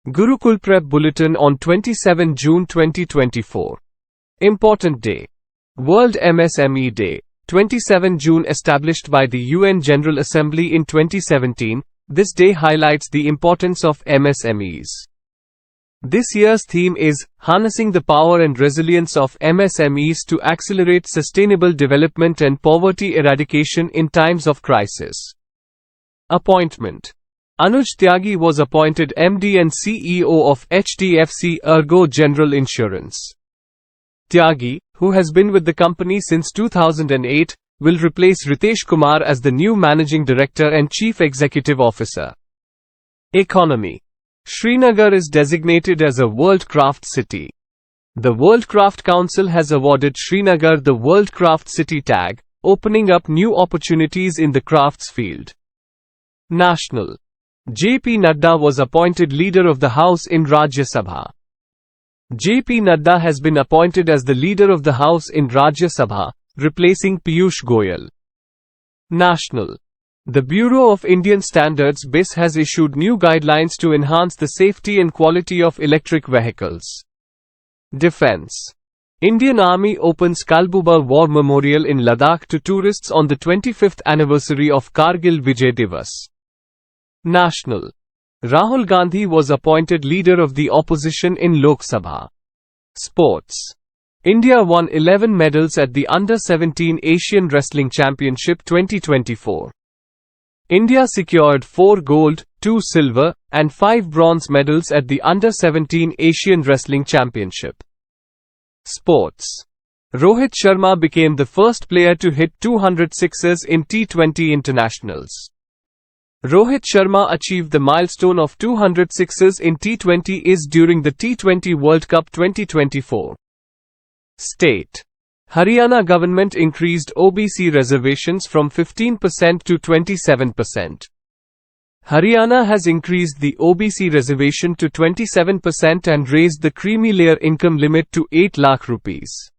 Gurukul Prep Bulletin on 27 June 2024. Important Day. World MSME Day. 27 June established by the UN General Assembly in 2017, this day highlights the importance of MSMEs. This year's theme is Harnessing the Power and Resilience of MSMEs to Accelerate Sustainable Development and Poverty Eradication in Times of Crisis. Appointment. Anuj Tyagi was appointed MD and CEO of HDFC ERGO General Insurance. Tyagi, who has been with the company since 2008, will replace Ritesh Kumar as the new Managing Director and Chief Executive Officer. Economy. Srinagar is designated as a World Craft City. The World Craft Council has awarded Srinagar the World Craft City tag, opening up new opportunities in the crafts field. National. J.P. Nadda was appointed Leader of the House in Rajya Sabha. J.P. Nadda has been appointed as the Leader of the House in Rajya Sabha, replacing Piyush Goyal. National. The Bureau of Indian Standards (BIS) has issued new guidelines to enhance the safety and quality of electric vehicles. Defense. Indian Army opens Kalbuba War Memorial in Ladakh to tourists on the 25th anniversary of Kargil Vijay Divas. National. Rahul Gandhi was appointed Leader of the Opposition in Lok Sabha. Sports. India won 11 medals at the Under-17 Asian Wrestling Championship 2024. India secured 4 gold, 2 silver, and 5 bronze medals at the Under-17 Asian Wrestling Championship. Sports. Rohit Sharma became the first player to hit 200 sixes in T20 internationals. Rohit Sharma achieved the milestone of 200 sixes in T20s during the T20 World Cup 2024. State. Haryana government increased OBC reservations from 15% to 27%. Haryana has increased the OBC reservation to 27% and raised the creamy layer income limit to 8 lakh rupees.